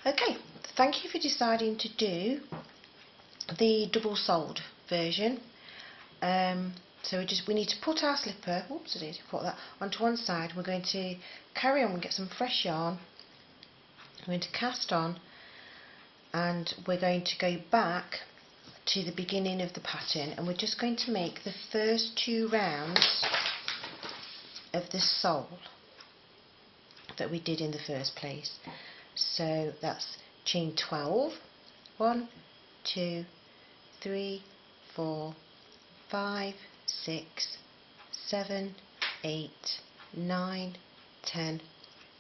Okay, thank you for deciding to do the double-soled version. So we need to put our slipper, oops, I did put that onto one side. We're going to carry on and get some fresh yarn. We're going to cast on, and we're going to go back to the beginning of the pattern, and we're just going to make the first 2 rounds of the sole that we did in the first place. So that's chain 12, 1, 2, 3, 4, 5, 6, 7, 8, 9, 10,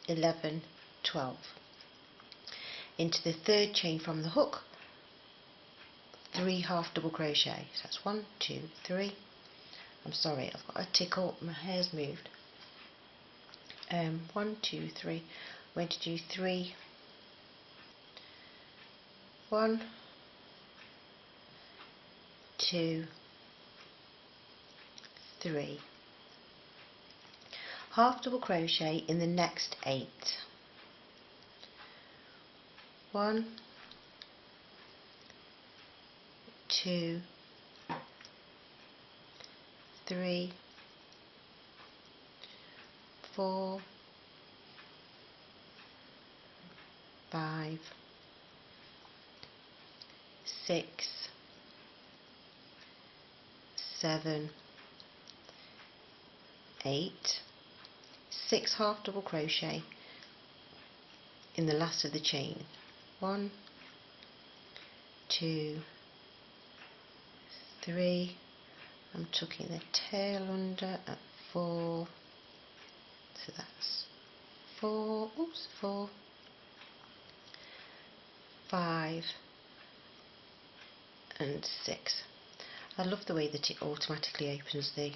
11, 12. Into the third chain from the hook, 3 half double crochet. So that's 1, 2, 3. I'm sorry, I've got a tickle, my hair's moved. 1, 2, 3. I'm going to do 3, 1, 2, 3. Half double crochet in the next 8. 1, 2, 3, 4, 5, 6, 7, 8, 6 half double crochet in the last of the chain. 1, 2, 3. I'm tucking the tail under at 4. So that's 4. Oops, 4, 5, and 6. I love the way that it automatically opens the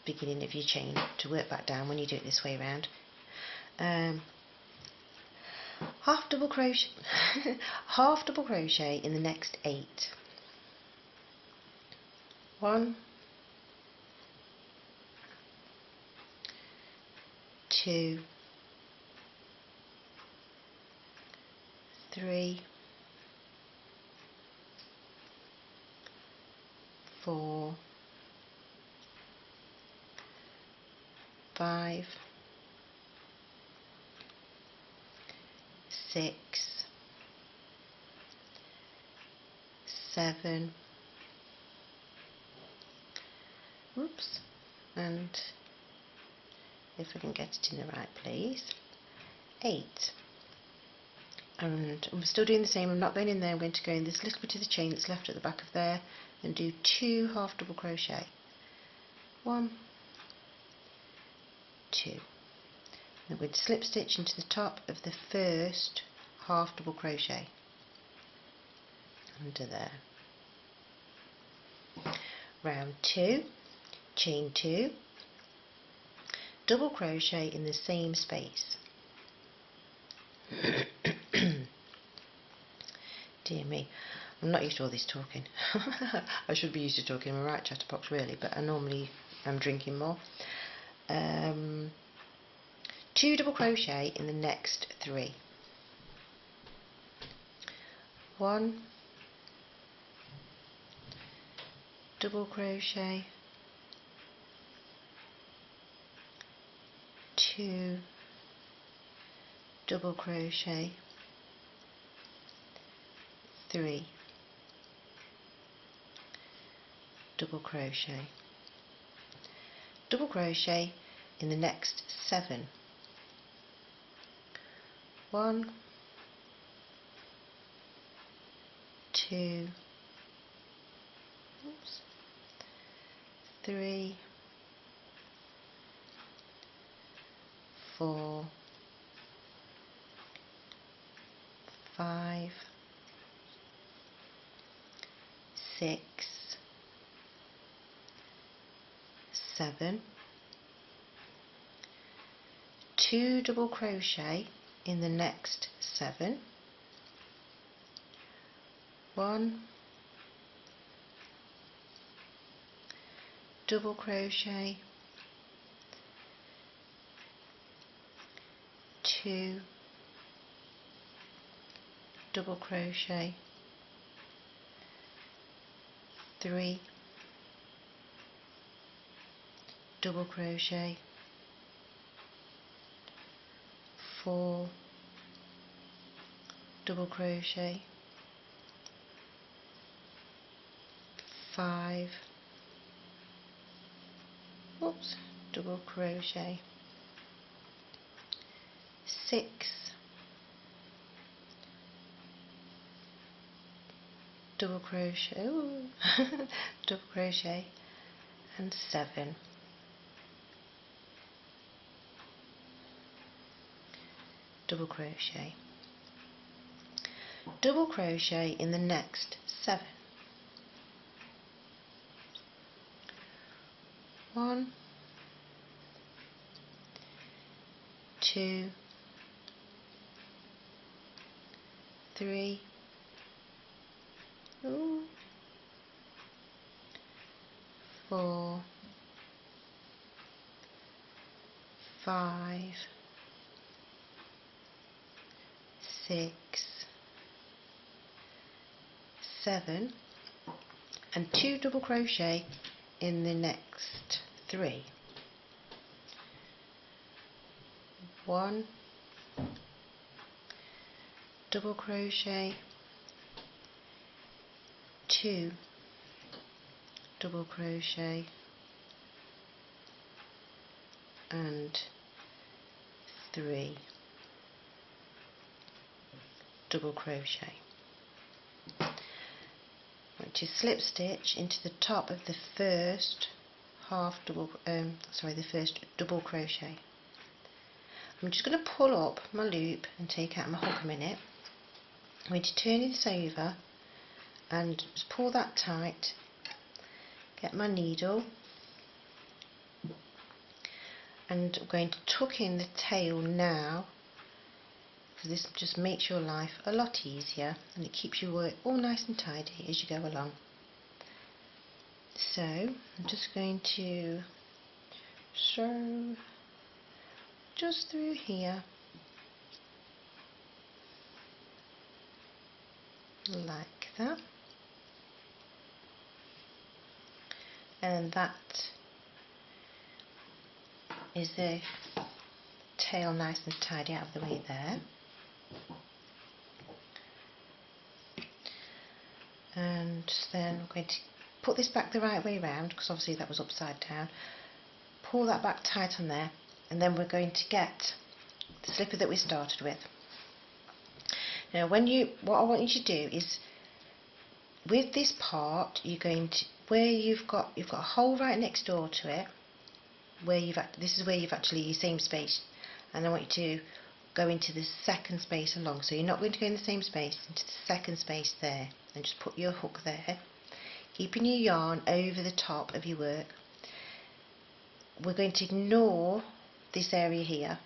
beginning of your chain to work back down when you do it this way around. Half double crochet half double crochet in the next 8. 1, 2, 3, 4, 5, 6, 7, oops, and if we can get it in the right place, 8. And I'm still doing the same. I'm not going in there. I'm going to go in this little bit of the chain that's left at the back of there and do 2 half double crochet. 1, 2. I'm going to slip stitch into the top of the first half double crochet under there. Round 2, chain 2, double crochet in the same space. Dear me, I'm not used to all this talking. I should be used to talking. I'm a right chatterbox really, but I normally am drinking more. 2 double crochet in the next 3. 1 double crochet, 2 double crochet, 3 double crochet, double crochet in the next 7. 1, 2, oops, 3, 4, 5, 6, 7, 2 double crochet in the next 7, 1 double crochet, 2 double crochet, 3 double crochet, 4 double crochet, 5 double crochet, 6 double crochet, double crochet, and 7 double crochet. Double crochet in the next 7. 1, 2, 3, 4, 5, 6, 7, and 2 double crochet in the next 3. 1 double crochet, 2 double crochet, and 3 double crochet. I'm going to slip stitch into the top of the first the first double crochet. I'm just going to pull up my loop and take out my hook a minute. I'm going to turn this over and just pull that tight, get my needle, and I'm going to tuck in the tail now, because this just makes your life a lot easier and it keeps your work all nice and tidy as you go along. So I'm just going to sew just through here like that, and that is the tail nice and tidy out of the way there. And then I'm going to put this back the right way round, because obviously that was upside down. Pull that back tight on there, and then we're going to get the slipper that we started with. Now what I want you to do is, with this part, you're going to, where you've got a hole right next door to it, this is where you've actually your seam space, and I want you to go into the second space along. So you're not going to go in the same space, into the second space there, and just put your hook there, keeping your yarn over the top of your work. We're going to ignore this area here,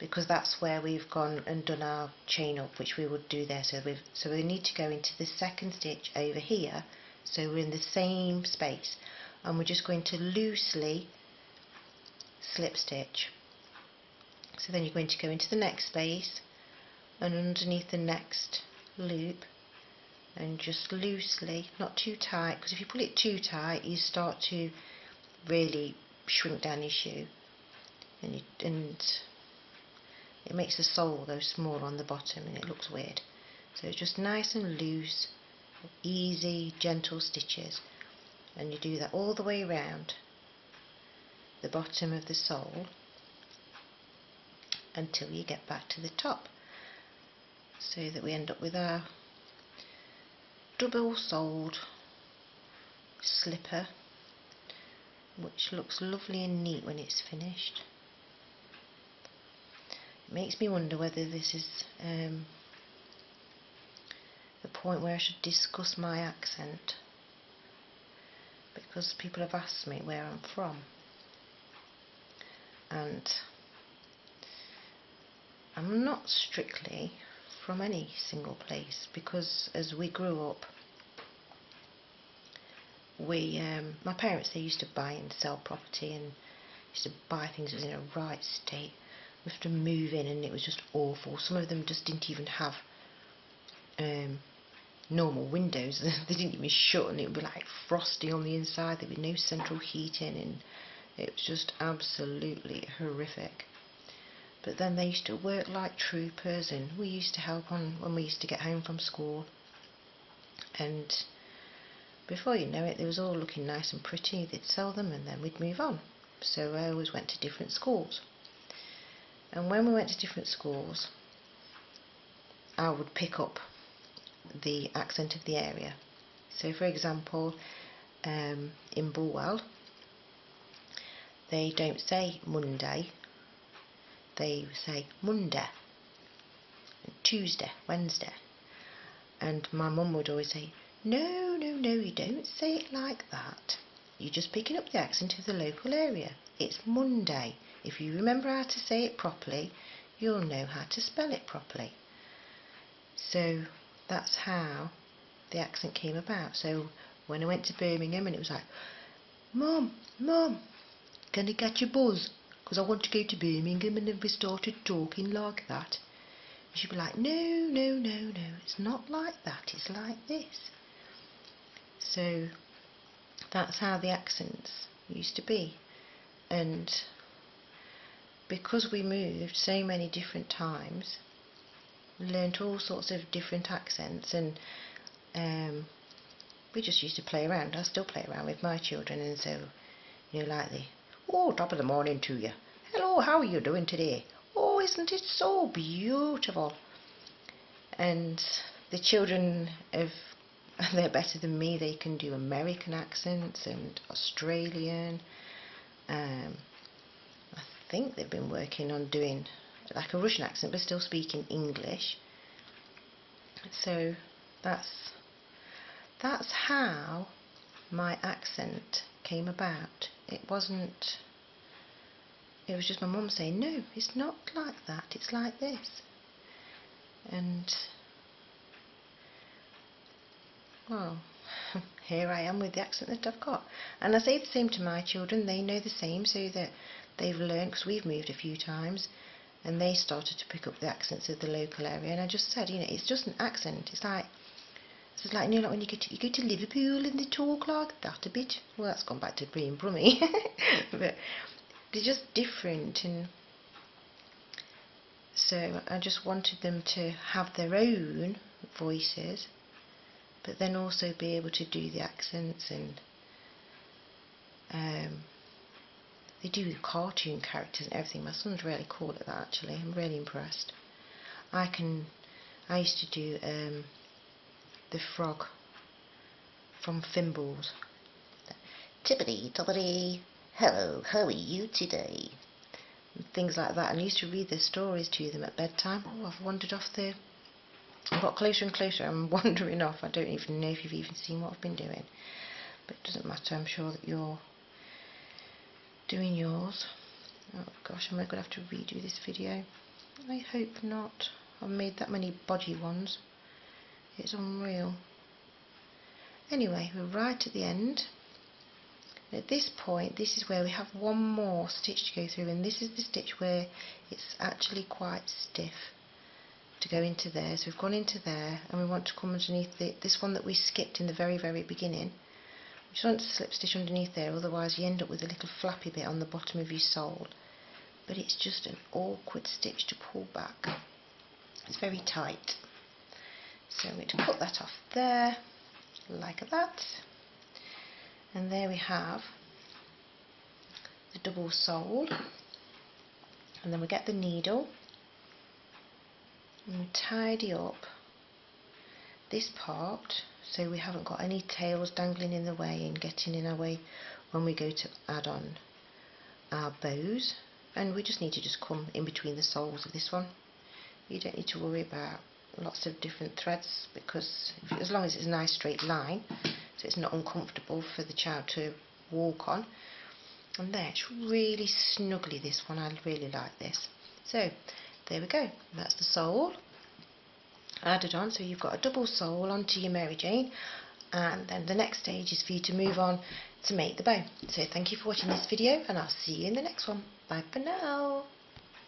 because that's where we've gone and done our chain up, which we would do there. So we need to go into the second stitch over here, so we're in the same space, and we're just going to loosely slip stitch. So then you're going to go into the next space and underneath the next loop, and just loosely, not too tight, because if you pull it too tight you start to really shrink down your shoe, and it makes the sole go small on the bottom and it looks weird. So it's just nice and loose, easy, gentle stitches, and you do that all the way around the bottom of the sole until you get back to the top, so that we end up with our double-soled slipper, which looks lovely and neat when it's finished. It makes me wonder whether this is the point where I should discuss my accent, because people have asked me where I'm from, and I'm not strictly from any single place, because as we grew up, my parents, they used to buy and sell property, and used to buy things that was in a right state. We had to move in and it was just awful. Some of them just didn't even have normal windows. They didn't even shut, and it would be like frosty on the inside. There would be no central heating, and it was just absolutely horrific. But then they used to work like troopers, and we used to help on when we used to get home from school. And before you know it, they was all looking nice and pretty. They'd sell them, and then we'd move on. So I always went to different schools. And when we went to different schools, I would pick up the accent of the area. So for example, in Bulwell, they don't say Monday, they say Monday, Tuesday, Wednesday. And my mum would always say, no, you don't say it like that. You're just picking up the accent of the local area. It's Monday. If you remember how to say it properly, you'll know how to spell it properly. So that's how the accent came about. So when I went to Birmingham, and it was like, Mum, can I get your buzz? Because I want to go to Birmingham. And then we started talking like that. And she'd be like, no, it's not like that, it's like this. So that's how the accents used to be. And because we moved so many different times, learnt all sorts of different accents, and we just used to play around. I still play around with my children, and so, you know, like top of the morning to you. Hello, how are you doing today? Oh, isn't it so beautiful? And the children they're better than me. They can do American accents and Australian. I think they've been working on doing like a Russian accent, but still speaking English. So that's how my accent came about. It was just my mum saying, no, it's not like that, it's like this. And well, here I am with the accent that I've got. And I say the same to my children. They know the same, so that they've learned, because we've moved a few times, and they started to pick up the accents of the local area. And I just said, you know, it's just an accent. It's like you know, like when you go to Liverpool and they talk like that a bit. Well, that's gone back to being Brummy. But they're just different, and so I just wanted them to have their own voices, but then also be able to do the accents. And they do cartoon characters and everything. My son's really cool at that, actually. I'm really impressed. I used to do the frog from Fimbles. Tippity toppity, hello, how are you today? And things like that. And I used to read their stories to them at bedtime. Oh, I've wandered off there. I've got closer and closer. I'm wandering off. I don't even know if you've even seen what I've been doing. But it doesn't matter. I'm sure that you're doing yours. Oh gosh, am I going to have to redo this video? I hope not. I've made that many bodgy ones. It's unreal. Anyway, we're right at the end. At this point, this is where we have one more stitch to go through, and this is the stitch where it's actually quite stiff to go into there. So we've gone into there, and we want to come underneath this one that we skipped in the very beginning. We just want to slip stitch underneath there, otherwise you end up with a little flappy bit on the bottom of your sole. But it's just an awkward stitch to pull back. It's very tight. So I'm going to cut that off there, like that. And there we have the double sole. And then we get the needle and we tidy up this part so we haven't got any tails dangling in the way and getting in our way when we go to add on our bows. And we just need to just come in between the soles of this one. You don't need to worry about lots of different threads, because as long as it's a nice straight line, so it's not uncomfortable for the child to walk on. And there, it's really snuggly, this one. I really like this. So there we go, that's the sole added on. So you've got a double sole onto your Mary Jane, and then the next stage is for you to move on to make the bow. So thank you for watching this video, and I'll see you in the next one. Bye for now.